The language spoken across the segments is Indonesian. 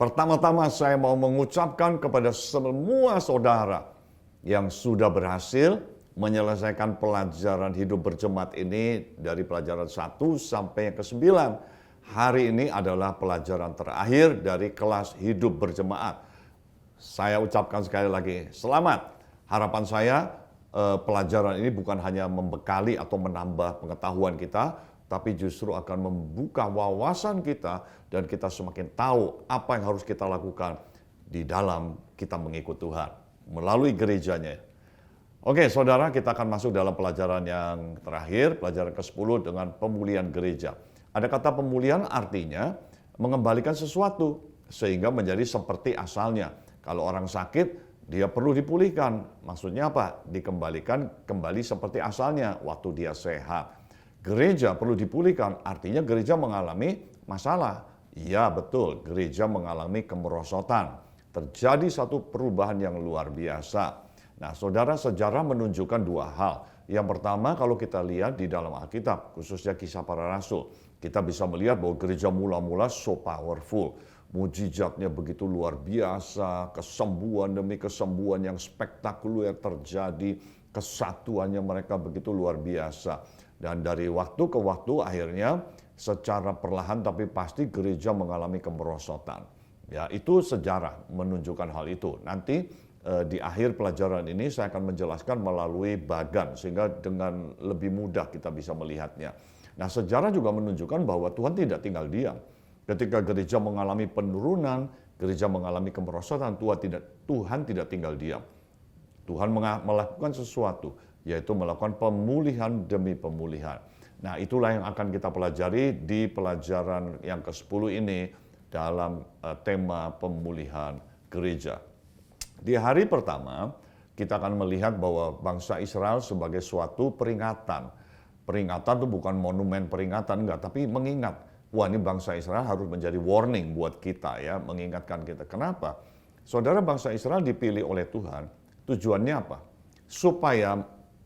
Pertama-tama saya mau mengucapkan kepada semua saudara yang sudah berhasil menyelesaikan pelajaran hidup berjemaat ini dari pelajaran 1 sampai yang ke-9. Hari ini adalah pelajaran terakhir dari kelas hidup berjemaat. Saya ucapkan sekali lagi, selamat. Harapan saya pelajaran ini bukan hanya membekali atau menambah pengetahuan kita, tapi justru akan membuka wawasan kita dan kita semakin tahu apa yang harus kita lakukan di dalam kita mengikut Tuhan melalui gerejanya. Oke, saudara, kita akan masuk dalam pelajaran yang terakhir, pelajaran ke-10 dengan pemulihan gereja. Ada kata pemulihan artinya mengembalikan sesuatu sehingga menjadi seperti asalnya. Kalau orang sakit, dia perlu dipulihkan. Maksudnya apa? Dikembalikan kembali seperti asalnya waktu dia sehat. Gereja perlu dipulihkan, artinya gereja mengalami masalah. Ya betul, gereja mengalami kemerosotan. Terjadi satu perubahan yang luar biasa. Nah, saudara, sejarah menunjukkan dua hal. Yang pertama, kalau kita lihat di dalam Alkitab, khususnya Kisah Para Rasul, kita bisa melihat bahwa gereja mula-mula so powerful. Mujizatnya begitu luar biasa, kesembuhan demi kesembuhan yang spektakuler terjadi, kesatuannya mereka begitu luar biasa. Dan dari waktu ke waktu akhirnya secara perlahan tapi pasti gereja mengalami kemerosotan. Ya, itu sejarah menunjukkan hal itu. Nanti di akhir pelajaran ini saya akan menjelaskan melalui bagan sehingga dengan lebih mudah kita bisa melihatnya. Nah, sejarah juga menunjukkan bahwa Tuhan tidak tinggal diam. Ketika gereja mengalami penurunan, gereja mengalami kemerosotan, Tuhan tidak tinggal diam. Tuhan melakukan sesuatu, yaitu melakukan pemulihan demi pemulihan. Nah, itulah yang akan kita pelajari di pelajaran yang ke-10 ini dalam tema pemulihan gereja. Di hari pertama, kita akan melihat bahwa bangsa Israel sebagai suatu peringatan. Peringatan itu bukan monumen peringatan, enggak, tapi mengingat. Wah, ini bangsa Israel harus menjadi warning buat kita ya, mengingatkan kita. Kenapa? Saudara, bangsa Israel dipilih oleh Tuhan, tujuannya apa? Supaya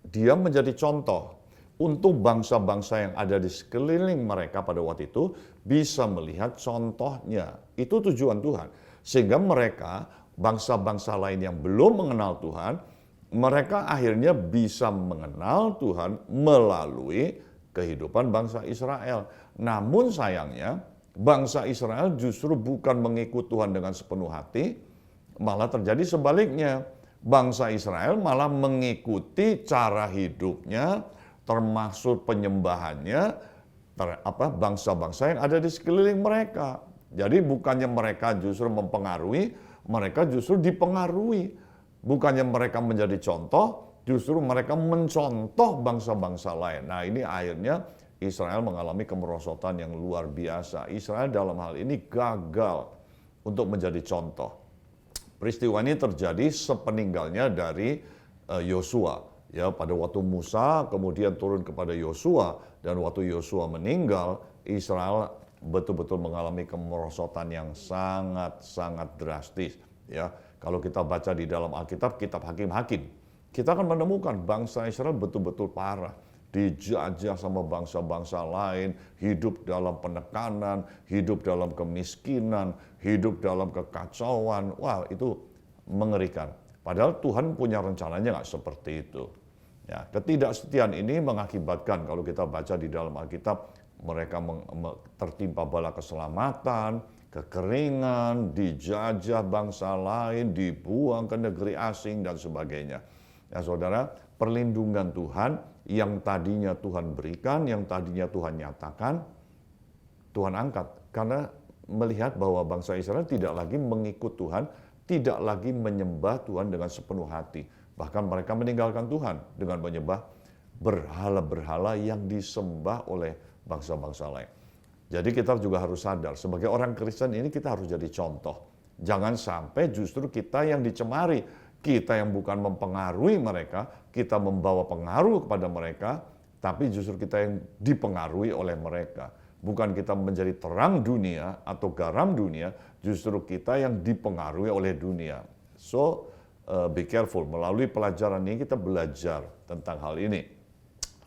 dia menjadi contoh untuk bangsa-bangsa yang ada di sekeliling mereka pada waktu itu bisa melihat contohnya. Itu tujuan Tuhan. Sehingga mereka, bangsa-bangsa lain yang belum mengenal Tuhan, mereka akhirnya bisa mengenal Tuhan melalui kehidupan bangsa Israel. Namun sayangnya, bangsa Israel justru bukan mengikut Tuhan dengan sepenuh hati, malah terjadi sebaliknya. Bangsa Israel malah mengikuti cara hidupnya, termasuk penyembahannya, bangsa-bangsa yang ada di sekeliling mereka. Jadi bukannya mereka justru mempengaruhi, mereka justru dipengaruhi. Bukannya mereka menjadi contoh, justru mereka mencontoh bangsa-bangsa lain. Nah, ini akhirnya Israel mengalami kemerosotan yang luar biasa. Israel dalam hal ini gagal untuk menjadi contoh. Peristiwa ini terjadi sepeninggalnya dari Yosua. Ya, pada waktu Musa kemudian turun kepada Yosua, dan waktu Yosua meninggal, Israel betul-betul mengalami kemerosotan yang sangat-sangat drastis. Ya, kalau kita baca di dalam Alkitab, kitab Hakim-Hakim, kita akan menemukan bangsa Israel betul-betul parah. Dijajah sama bangsa-bangsa lain, hidup dalam penekanan, hidup dalam kemiskinan, hidup dalam kekacauan. Wah, itu mengerikan. Padahal Tuhan punya rencananya nggak seperti itu. Ya, ketidaksetiaan ini mengakibatkan, kalau kita baca di dalam Alkitab, mereka tertimpa bala keselamatan, kekeringan, dijajah bangsa lain, dibuang ke negeri asing, dan sebagainya. Ya, saudara, perlindungan Tuhan yang tadinya Tuhan berikan, yang tadinya Tuhan nyatakan, Tuhan angkat. Karena melihat bahwa bangsa Israel tidak lagi mengikut Tuhan, tidak lagi menyembah Tuhan dengan sepenuh hati. Bahkan mereka meninggalkan Tuhan dengan menyembah berhala-berhala yang disembah oleh bangsa-bangsa lain. Jadi kita juga harus sadar, sebagai orang Kristen ini kita harus jadi contoh. Jangan sampai justru kita yang dicemari, kita yang bukan mempengaruhi mereka, kita membawa pengaruh kepada mereka, tapi justru kita yang dipengaruhi oleh mereka. Bukan kita menjadi terang dunia atau garam dunia, justru kita yang dipengaruhi oleh dunia. So, be careful. Melalui pelajaran ini kita belajar tentang hal ini.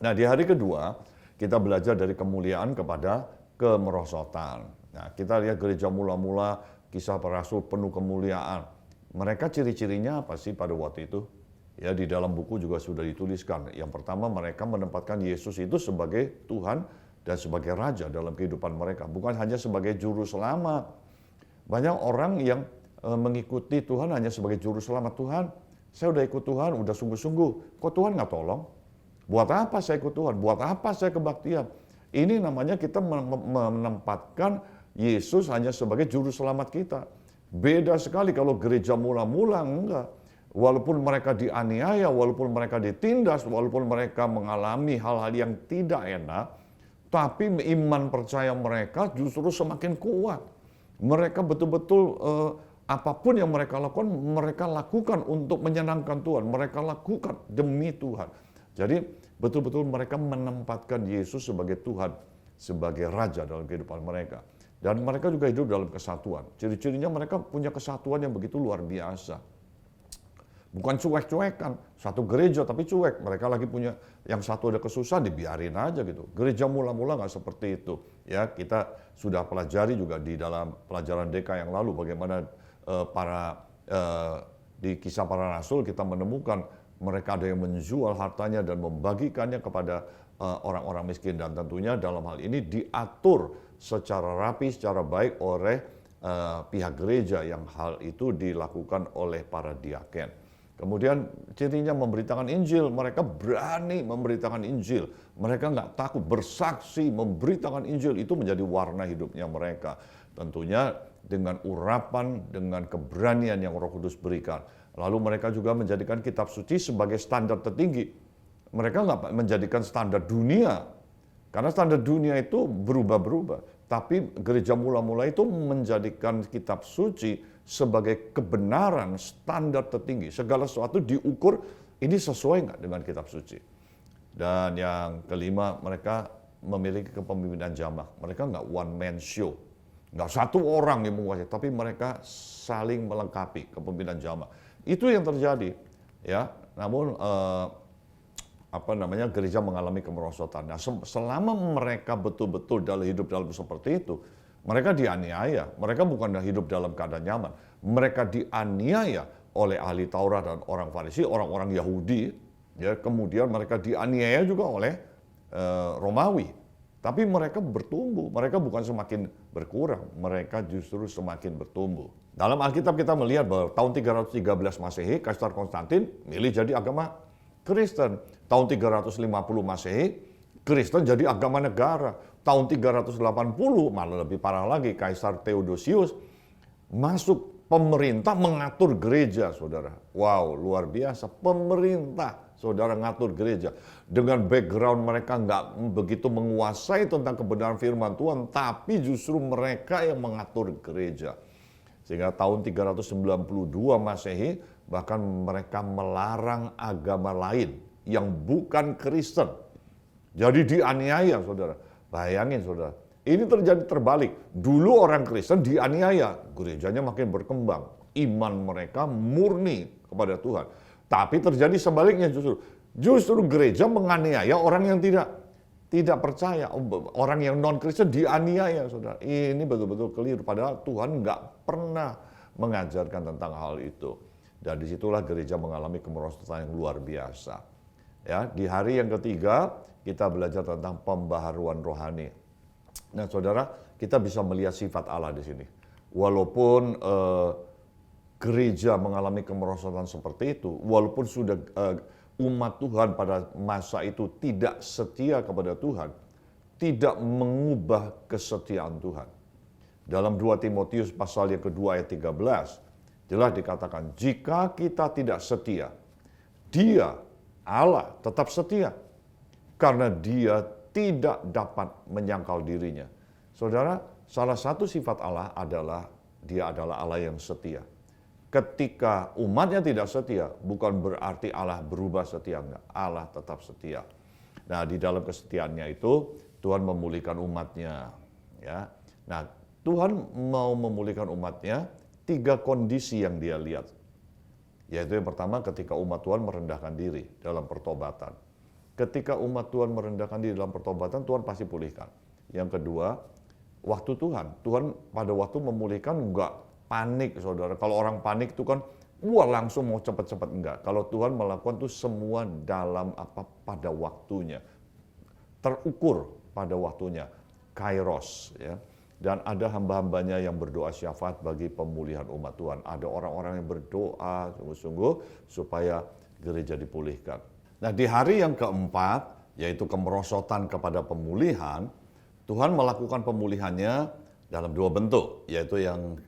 Nah, di hari kedua, kita belajar dari kemuliaan kepada kemerosotan. Nah, kita lihat gereja mula-mula Kisah Para Rasul penuh kemuliaan. Mereka ciri-cirinya apa sih pada waktu itu? Ya, di dalam buku juga sudah dituliskan. Yang pertama, mereka menempatkan Yesus itu sebagai Tuhan dan sebagai Raja dalam kehidupan mereka. Bukan hanya sebagai juru selamat. Banyak orang yang mengikuti Tuhan hanya sebagai juru selamat. Tuhan, saya udah ikut Tuhan, udah sungguh-sungguh. Kok Tuhan nggak tolong? Buat apa saya ikut Tuhan? Buat apa saya kebaktian? Ini namanya kita menempatkan Yesus hanya sebagai juru selamat kita. Beda sekali kalau gereja mula-mula, enggak. Walaupun mereka dianiaya, walaupun mereka ditindas, walaupun mereka mengalami hal-hal yang tidak enak, tapi iman percaya mereka justru semakin kuat. Mereka betul-betul apapun yang mereka lakukan untuk menyenangkan Tuhan. Mereka lakukan demi Tuhan. Jadi betul-betul mereka menempatkan Yesus sebagai Tuhan, sebagai Raja dalam kehidupan mereka. Dan mereka juga hidup dalam kesatuan. Ciri-cirinya mereka punya kesatuan yang begitu luar biasa. Bukan cuek-cuekan, satu gereja tapi cuek. Mereka lagi punya, yang satu ada kesusahan, dibiarin aja gitu. Gereja mula-mula nggak seperti itu. Ya, kita sudah pelajari juga di dalam pelajaran DK yang lalu bagaimana di Kisah Para Rasul kita menemukan mereka ada yang menjual hartanya dan membagikannya kepada orang-orang miskin. Dan tentunya dalam hal ini diatur secara rapi, secara baik oleh pihak gereja yang hal itu dilakukan oleh para diaken. Kemudian cirinya memberitakan Injil, mereka berani memberitakan Injil. Mereka nggak takut bersaksi, memberitakan Injil, itu menjadi warna hidupnya mereka. Tentunya dengan urapan, dengan keberanian yang Roh Kudus berikan. Lalu mereka juga menjadikan kitab suci sebagai standar tertinggi. Mereka nggak menjadikan standar dunia, karena standar dunia itu berubah-berubah. Tapi gereja mula-mula itu menjadikan kitab suci sebagai kebenaran standar tertinggi. Segala sesuatu diukur, ini sesuai nggak dengan kitab suci. Dan yang kelima, mereka memiliki kepemimpinan jamaah. Mereka nggak one man show. Nggak satu orang yang menguasai, tapi mereka saling melengkapi kepemimpinan jamaah. Itu yang terjadi. Ya, namun gereja mengalami kemerosotan. Nah, selama mereka betul-betul hidup dalam seperti itu, mereka dianiaya. Mereka bukan hidup dalam keadaan nyaman. Mereka dianiaya oleh ahli Taurat dan orang Farisi, orang-orang Yahudi. Ya, kemudian mereka dianiaya juga oleh Romawi. Tapi mereka bertumbuh. Mereka bukan semakin berkurang. Mereka justru semakin bertumbuh. Dalam Alkitab kita melihat bahwa tahun 313 Masehi, Kaisar Konstantin milih jadi agama Kristen. Tahun 350 Masehi, Kristen jadi agama negara. Tahun 380, malah lebih parah lagi, Kaisar Theodosius masuk pemerintah mengatur gereja, saudara. Wow, luar biasa. Pemerintah, saudara, ngatur gereja. Dengan background mereka nggak begitu menguasai tentang kebenaran firman Tuhan, tapi justru mereka yang mengatur gereja. Sehingga tahun 392 Masehi, bahkan mereka melarang agama lain yang bukan Kristen. Jadi dianiaya, saudara. Bayangin, saudara. Ini terjadi terbalik. Dulu orang Kristen dianiaya, gerejanya makin berkembang. Iman mereka murni kepada Tuhan. Tapi terjadi sebaliknya justru. Justru gereja menganiaya orang yang tidak percaya. Orang yang non-Kristen dianiaya, saudara. Ini betul-betul keliru. Padahal Tuhan nggak pernah mengajarkan tentang hal itu. Dan disitulah gereja mengalami kemerosotan yang luar biasa. Ya, di hari yang ketiga, kita belajar tentang pembaharuan rohani. Nah, saudara, kita bisa melihat sifat Allah di sini. Walaupun gereja mengalami kemerosotan seperti itu, walaupun sudah umat Tuhan pada masa itu tidak setia kepada Tuhan, tidak mengubah kesetiaan Tuhan. Dalam 2 Timotius pasal yang kedua ayat 13, jelas dikatakan, jika kita tidak setia, Dia, Allah, tetap setia. Karena Dia tidak dapat menyangkal dirinya. Saudara, salah satu sifat Allah adalah Dia adalah Allah yang setia. Ketika umatnya tidak setia, bukan berarti Allah berubah setia, enggak. Allah tetap setia. Nah, di dalam kesetiaannya itu, Tuhan memulihkan umatnya. Ya. Nah, Tuhan mau memulihkan umatnya, 3 kondisi yang Dia lihat. Yaitu yang pertama, ketika umat Tuhan merendahkan diri dalam pertobatan. Ketika umat Tuhan merendahkan diri dalam pertobatan, Tuhan pasti pulihkan. Yang kedua, waktu Tuhan pada waktu memulihkan enggak panik, saudara. Kalau orang panik itu kan, wah langsung mau cepat-cepat, enggak. Kalau Tuhan melakukan itu semua dalam pada waktunya, terukur pada waktunya, kairos, ya. Dan ada hamba-hambanya yang berdoa syafaat bagi pemulihan umat Tuhan. Ada orang-orang yang berdoa sungguh-sungguh supaya gereja dipulihkan. Nah, di hari yang keempat, yaitu kemerosotan kepada pemulihan, Tuhan melakukan pemulihannya dalam dua bentuk, yaitu yang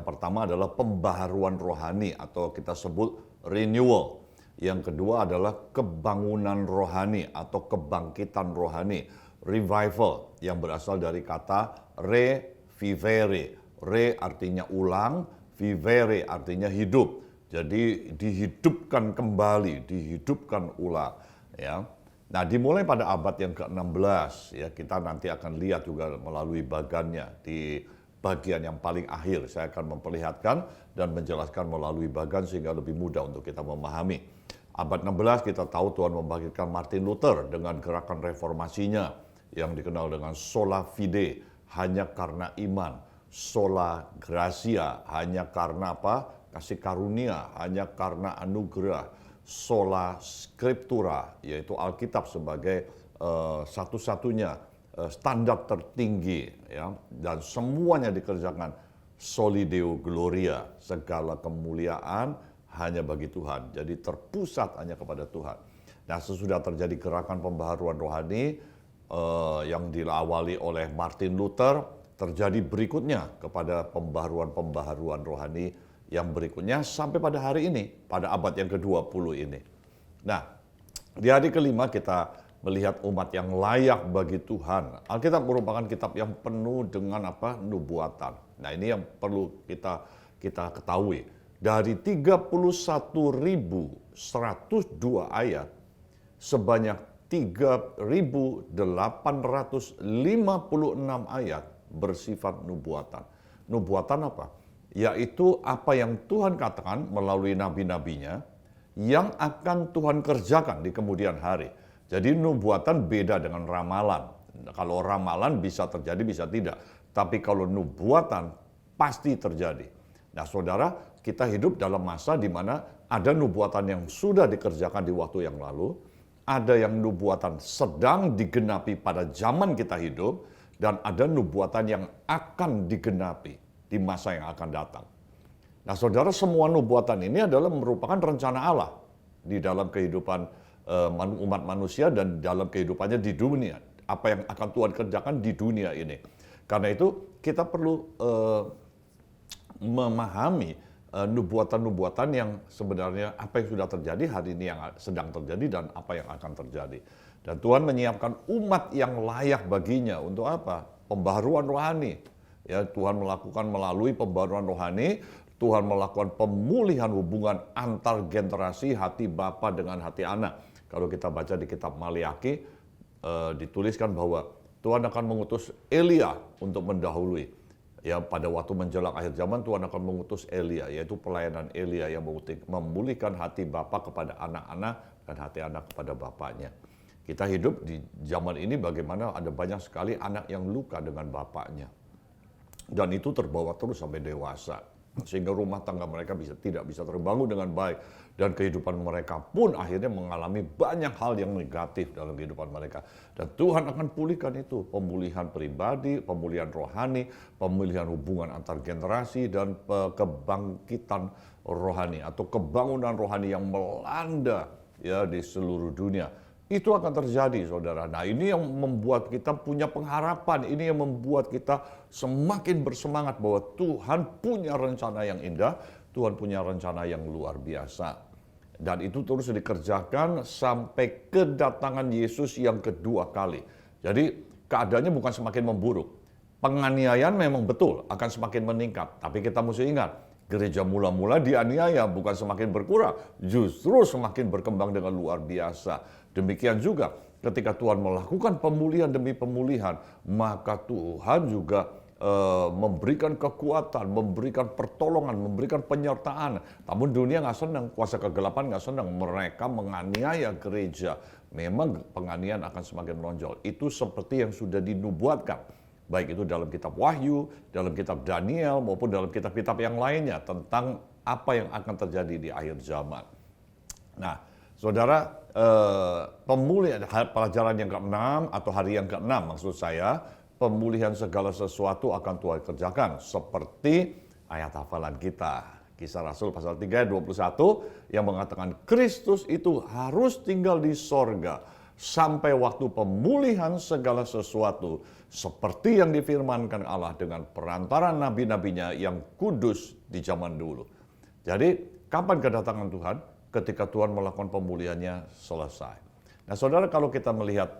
pertama adalah pembaharuan rohani atau kita sebut renewal. Yang kedua adalah kebangunan rohani atau kebangkitan rohani, revival, yang berasal dari kata revivere. Re artinya ulang, vivere artinya hidup. Jadi dihidupkan kembali, dihidupkan ulang, ya. Nah, dimulai pada abad yang ke-16, ya, kita nanti akan lihat juga melalui bagannya di bagian yang paling akhir. Saya akan memperlihatkan dan menjelaskan melalui bagan sehingga lebih mudah untuk kita memahami. Abad 16 kita tahu Tuhan membangkitkan Martin Luther dengan gerakan reformasinya yang dikenal dengan sola fide, hanya karena iman. Sola gratia, hanya karena apa? Kasih karunia, hanya karena anugerah. Sola scriptura, yaitu Alkitab sebagai satu-satunya standar tertinggi, ya, dan semuanya dikerjakan soli deo gloria, segala kemuliaan hanya bagi Tuhan. Jadi terpusat hanya kepada Tuhan. Nah, sesudah terjadi gerakan pembaharuan rohani yang diawali oleh Martin Luther, terjadi berikutnya kepada pembaharuan rohani yang berikutnya sampai pada hari ini, pada abad yang ke-20 ini. Nah, di hari kelima kita melihat umat yang layak bagi Tuhan. Alkitab merupakan kitab yang penuh dengan nubuatan. Nah, ini yang perlu kita ketahui. Dari 31.102 ayat, sebanyak 3.856 ayat bersifat nubuatan. Nubuatan apa? Yaitu apa yang Tuhan katakan melalui nabi-nabinya yang akan Tuhan kerjakan di kemudian hari. Jadi nubuatan beda dengan ramalan. Kalau ramalan bisa terjadi, bisa tidak. Tapi kalau nubuatan pasti terjadi. Nah, saudara, kita hidup dalam masa di mana ada nubuatan yang sudah dikerjakan di waktu yang lalu, ada yang nubuatan sedang digenapi pada zaman kita hidup, dan ada nubuatan yang akan digenapi di masa yang akan datang. Nah, saudara, semua nubuatan ini adalah merupakan rencana Allah di dalam kehidupan umat manusia dan dalam kehidupannya di dunia. Apa yang akan Tuhan kerjakan di dunia ini. Karena itu kita perlu memahami nubuatan-nubuatan yang sebenarnya apa yang sudah terjadi hari ini, yang sedang terjadi, dan apa yang akan terjadi. Dan Tuhan menyiapkan umat yang layak baginya untuk apa? Pembaharuan rohani. Ya, Tuhan melakukan melalui pembaharuan rohani, Tuhan melakukan pemulihan hubungan antar generasi hati bapa dengan hati anak. Kalau kita baca di kitab Maliaki, dituliskan bahwa Tuhan akan mengutus Elia untuk mendahului. Ya, pada waktu menjelang akhir zaman Tuhan akan mengutus Elia, yaitu pelayanan Elia yang memulihkan hati bapa kepada anak-anak dan hati anak kepada bapaknya. Kita hidup di zaman ini bagaimana ada banyak sekali anak yang luka dengan bapaknya. Dan itu terbawa terus sampai dewasa. Sehingga rumah tangga mereka tidak bisa terbangun dengan baik. Dan kehidupan mereka pun akhirnya mengalami banyak hal yang negatif dalam kehidupan mereka. Dan Tuhan akan pulihkan itu. Pemulihan pribadi, pemulihan rohani, pemulihan hubungan antar generasi, dan kebangkitan rohani atau kebangunan rohani yang melanda ya di seluruh dunia. Itu akan terjadi, saudara. Nah, ini yang membuat kita punya pengharapan. Ini yang membuat kita semakin bersemangat bahwa Tuhan punya rencana yang indah. Tuhan punya rencana yang luar biasa. Dan itu terus dikerjakan sampai kedatangan Yesus yang kedua kali. Jadi, keadaannya bukan semakin memburuk. Penganiayaan memang betul akan semakin meningkat. Tapi kita mesti ingat, gereja mula-mula dianiaya bukan semakin berkurang. Justru semakin berkembang dengan luar biasa. Demikian juga ketika Tuhan melakukan pemulihan demi pemulihan, maka Tuhan juga memberikan kekuatan, memberikan pertolongan, memberikan penyertaan. Namun dunia nggak senang, kuasa kegelapan nggak senang. Mereka menganiaya gereja. Memang penganiayaan akan semakin menonjol. Itu seperti yang sudah dinubuatkan baik itu dalam kitab Wahyu, dalam kitab Daniel, maupun dalam kitab-kitab yang lainnya tentang apa yang akan terjadi di akhir zaman. Nah, saudara, pemulihan pelajaran yang ke-6 atau hari yang ke-6 maksud saya, pemulihan segala sesuatu akan Tuhan kerjakan seperti ayat hafalan kita. Kisah Rasul pasal 3 ayat 21 yang mengatakan Kristus itu harus tinggal di sorga sampai waktu pemulihan segala sesuatu seperti yang difirmankan Allah dengan perantara nabi-nabinya yang kudus di zaman dulu. Jadi kapan kedatangan Tuhan? Ketika Tuhan melakukan pemulihannya selesai. Nah saudara, kalau kita melihat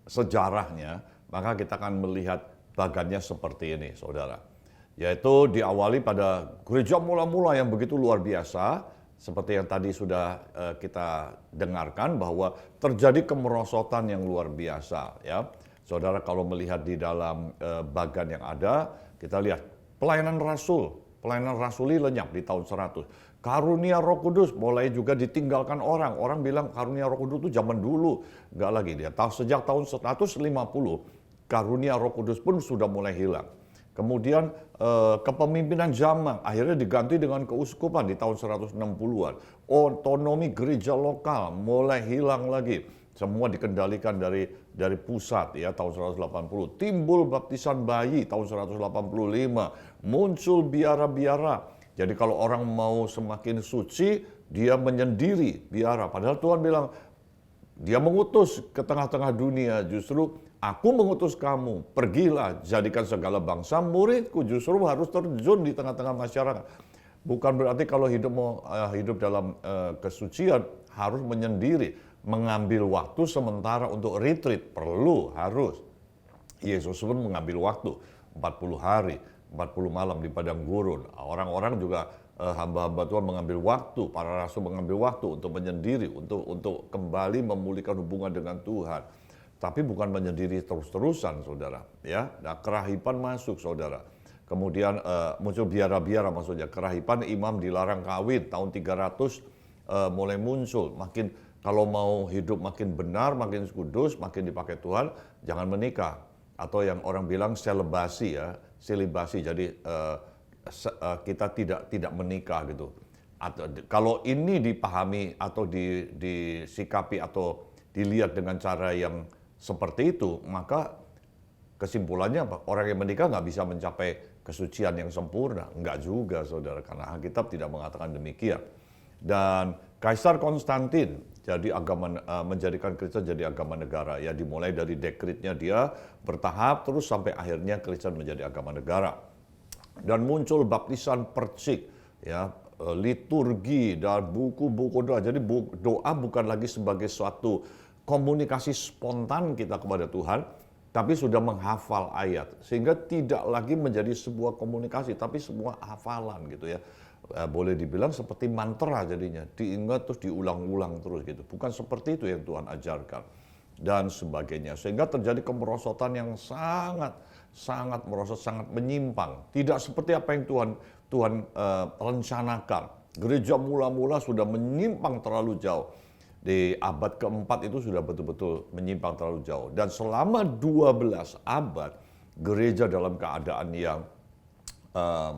sejarahnya, maka kita akan melihat bagannya seperti ini saudara. Yaitu diawali pada gereja mula-mula yang begitu luar biasa, seperti yang tadi sudah kita dengarkan bahwa terjadi kemerosotan yang luar biasa. Ya, saudara kalau melihat di dalam bagan yang ada, kita lihat pelayanan rasuli lenyap di tahun 100. Karunia Roh Kudus mulai juga ditinggalkan orang. Orang bilang karunia Roh Kudus itu zaman dulu, enggak lagi dia. Sejak tahun 150 karunia Roh Kudus pun sudah mulai hilang. Kemudian kepemimpinan zaman akhirnya diganti dengan keuskupan di tahun 160-an. Otonomi gereja lokal mulai hilang lagi. Semua dikendalikan dari pusat ya tahun 180. Timbul baptisan bayi tahun 185. Muncul biara-biara. Jadi kalau orang mau semakin suci, dia menyendiri biara. Padahal Tuhan bilang, dia mengutus ke tengah-tengah dunia, justru aku mengutus kamu, pergilah, jadikan segala bangsa muridku, justru harus terjun di tengah-tengah masyarakat. Bukan berarti kalau hidup dalam kesucian harus menyendiri, mengambil waktu sementara untuk retreat, harus. Yesus pun mengambil waktu 40 hari, 40 malam di padang gurun. Orang-orang juga hamba-hamba Tuhan mengambil waktu, para rasul mengambil waktu untuk menyendiri, untuk kembali memulihkan hubungan dengan Tuhan. Tapi bukan menyendiri terus-terusan, saudara. Ya, nah, kerahiban masuk, saudara. Kemudian muncul biara-biara, maksudnya kerahiban, imam dilarang kawin. Tahun 300 mulai muncul. Makin kalau mau hidup makin benar, makin kudus, makin dipakai Tuhan, jangan menikah. Atau yang orang bilang selibasi ya, selibasi. Jadi kita tidak menikah gitu. Atau kalau ini dipahami atau disikapi atau dilihat dengan cara yang seperti itu, maka kesimpulannya apa? Orang yang menikah nggak bisa mencapai kesucian yang sempurna. Enggak juga, saudara, karena Alkitab tidak mengatakan demikian. Dan Kaisar Konstantin jadi menjadikan Kristen jadi agama negara. Ya, dimulai dari dekretnya dia bertahap terus sampai akhirnya Kristen menjadi agama negara. Dan muncul baptisan percik, ya, liturgi dan buku-buku doa. Jadi doa bukan lagi sebagai suatu komunikasi spontan kita kepada Tuhan, tapi sudah menghafal ayat. Sehingga tidak lagi menjadi sebuah komunikasi, tapi sebuah hafalan gitu ya. Boleh dibilang seperti mantra jadinya. Diingat terus diulang-ulang terus gitu. Bukan seperti itu yang Tuhan ajarkan. Dan sebagainya. Sehingga terjadi kemerosotan yang sangat merosot, sangat menyimpang. Tidak seperti apa yang Tuhan rencanakan. Gereja mula-mula sudah menyimpang terlalu jauh. Di abad keempat itu sudah betul-betul menyimpang terlalu jauh. Dan selama 12 abad, gereja dalam keadaan yang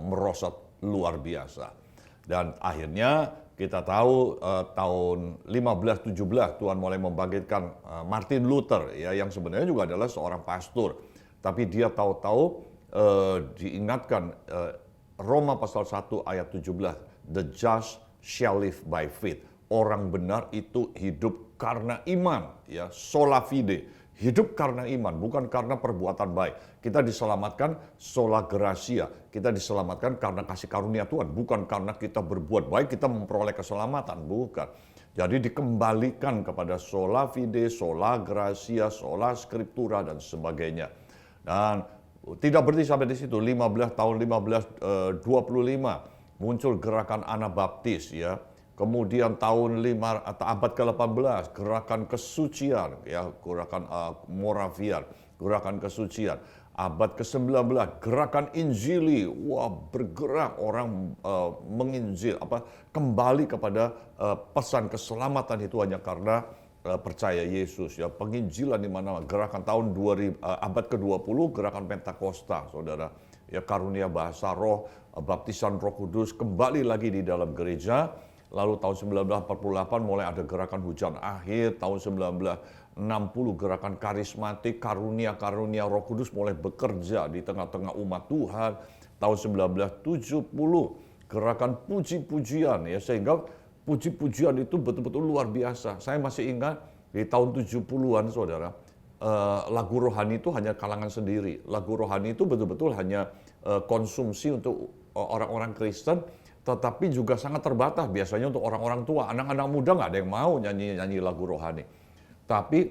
merosot luar biasa. Dan akhirnya kita tahu tahun 1517 Tuhan mulai membangkitkan Martin Luther, ya, yang sebenarnya juga adalah seorang pastor. Tapi dia tahu-tahu diingatkan Roma pasal 1 ayat 17, the just shall live by faith. Orang benar itu hidup karena iman, ya, sola fide, hidup karena iman, bukan karena perbuatan baik. Kita diselamatkan sola gratia, kita diselamatkan karena kasih karunia Tuhan, bukan karena kita berbuat baik kita memperoleh keselamatan, bukan. Jadi dikembalikan kepada sola fide, sola gratia, sola scriptura dan sebagainya. Dan tidak berhenti sampai di situ. Tahun 1525 muncul gerakan Anabaptis, ya. Kemudian tahun abad ke-18 gerakan kesucian, ya, gerakan Moravian, gerakan kesucian. Abad ke-19 gerakan Injili, wah, bergerak orang menginjil, kembali kepada pesan keselamatan itu hanya karena percaya Yesus, ya, penginjilan di mana gerakan tahun 2000, abad ke-20, gerakan Pentakosta, saudara, ya, karunia bahasa roh, baptisan Roh Kudus kembali lagi di dalam gereja. Lalu tahun 1948 mulai ada gerakan hujan akhir, tahun 1960 gerakan karismatik, karunia-karunia Roh Kudus mulai bekerja di tengah-tengah umat Tuhan. Tahun 1970 gerakan puji-pujian, ya, sehingga puji-pujian itu betul-betul luar biasa. Saya masih ingat di tahun 70-an, saudara, lagu rohani itu hanya kalangan sendiri. Lagu rohani itu betul-betul hanya konsumsi untuk orang-orang Kristen, tetapi juga sangat terbatas biasanya untuk orang-orang tua. Anak-anak muda nggak ada yang mau nyanyi lagu rohani. Tapi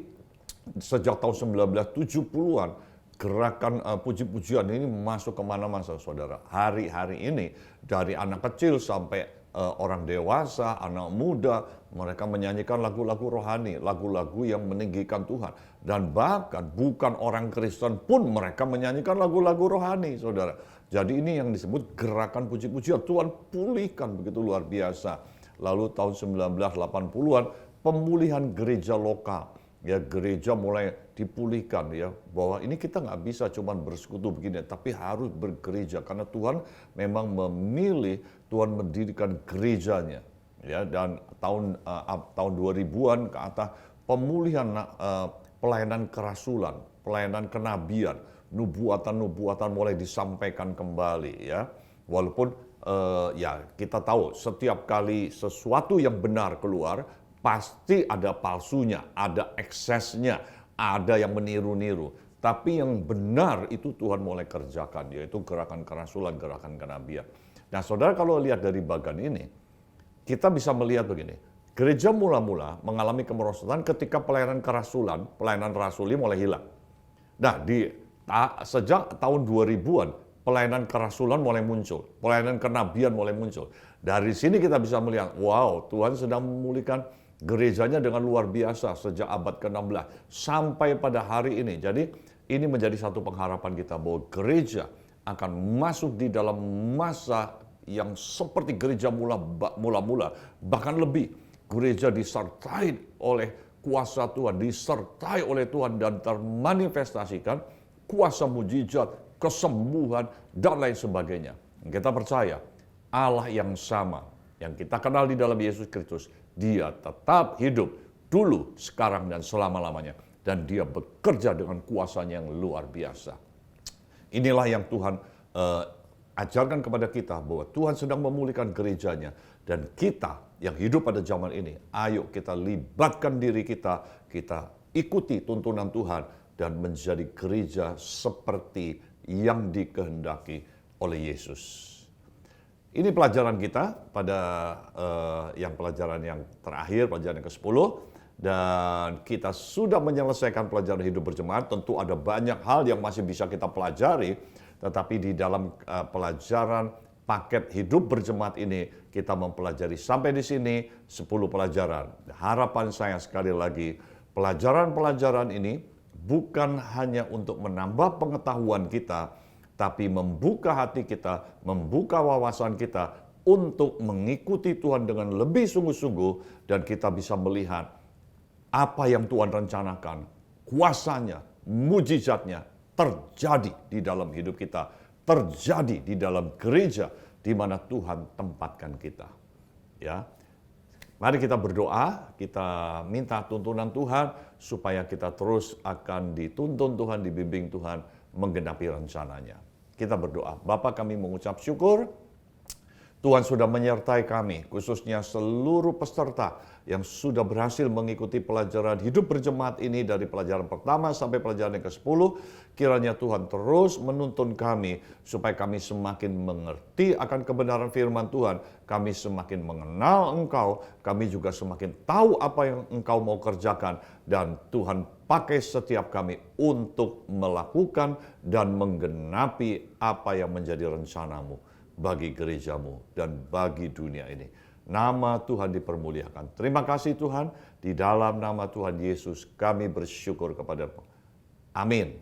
sejak tahun 1970-an, gerakan puji-pujian ini masuk kemana-mana, saudara. Hari-hari ini, dari anak kecil sampai orang dewasa, anak muda, mereka menyanyikan lagu-lagu rohani, lagu-lagu yang meninggikan Tuhan. Dan bahkan bukan orang Kristen pun mereka menyanyikan lagu-lagu rohani, saudara. Jadi ini yang disebut gerakan puji-pujian. Tuhan pulihkan begitu luar biasa. Lalu tahun 1980-an, pemulihan gereja lokal. Ya, gereja mulai dipulihkan, ya, bahwa ini kita nggak bisa cuma bersekutu begini, tapi harus bergereja karena Tuhan memang memilih, Tuhan mendirikan gerejanya, ya. Dan tahun 2000-an ke atas, pemulihan pelayanan kerasulan, pelayanan kenabian, nubuatan-nubuatan mulai disampaikan kembali, ya. Walaupun ya, kita tahu setiap kali sesuatu yang benar keluar, pasti ada palsunya, ada eksesnya, ada yang meniru-niru. Tapi yang benar itu Tuhan mulai kerjakan, yaitu gerakan kerasulan, gerakan kenabian. Nah, saudara, kalau lihat dari bagian ini, kita bisa melihat begini. Gereja mula-mula mengalami kemerosotan ketika pelayanan kerasulan, pelayanan rasuli mulai hilang. Nah, sejak tahun 2000-an, pelayanan kerasulan mulai muncul, pelayanan kenabian mulai muncul. Dari sini kita bisa melihat, wow, Tuhan sedang memulihkan gerejanya dengan luar biasa sejak abad ke-16 sampai pada hari ini. Jadi ini menjadi satu pengharapan kita bahwa gereja akan masuk di dalam masa yang seperti gereja mula-mula, bahkan lebih. Gereja disertai oleh kuasa Tuhan, disertai oleh Tuhan, dan termanifestasikan kuasa mujizat, kesembuhan, dan lain sebagainya. Kita percaya Allah yang sama yang kita kenal di dalam Yesus Kristus, Dia tetap hidup dulu, sekarang, dan selama-lamanya. Dan Dia bekerja dengan kuasanya yang luar biasa. Inilah yang Tuhan ajarkan kepada kita, bahwa Tuhan sedang memulihkan gerejanya. Dan kita yang hidup pada zaman ini, ayo kita libatkan diri kita, kita ikuti tuntunan Tuhan, dan menjadi gereja seperti yang dikehendaki oleh Yesus. Ini pelajaran kita pada pelajaran yang terakhir, pelajaran yang ke-10. Dan kita sudah menyelesaikan pelajaran hidup berjemaat. Tentu ada banyak hal yang masih bisa kita pelajari. Tetapi di dalam pelajaran paket hidup berjemaat ini, kita mempelajari sampai di sini 10 pelajaran. Harapan saya sekali lagi, pelajaran-pelajaran ini bukan hanya untuk menambah pengetahuan kita, tapi membuka hati kita, membuka wawasan kita untuk mengikuti Tuhan dengan lebih sungguh-sungguh, dan kita bisa melihat apa yang Tuhan rencanakan, kuasanya, mujizatnya terjadi di dalam hidup kita, terjadi di dalam gereja di mana Tuhan tempatkan kita. Ya. Mari kita berdoa, kita minta tuntunan Tuhan supaya kita terus akan dituntun Tuhan, dibimbing Tuhan, menggenapi rencananya. Kita berdoa. Bapa, kami mengucap syukur Tuhan sudah menyertai kami, khususnya seluruh peserta yang sudah berhasil mengikuti pelajaran hidup berjemaat ini dari pelajaran pertama sampai pelajaran yang ke-10. Kiranya Tuhan terus menuntun kami supaya kami semakin mengerti akan kebenaran firman Tuhan. Kami semakin mengenal Engkau, kami juga semakin tahu apa yang Engkau mau kerjakan. Dan Tuhan pakai setiap kami untuk melakukan dan menggenapi apa yang menjadi rencana-Mu bagi gerejamu dan bagi dunia ini. Nama Tuhan dipermuliakan. Terima kasih Tuhan, di dalam nama Tuhan Yesus kami bersyukur kepada-Mu. Amin.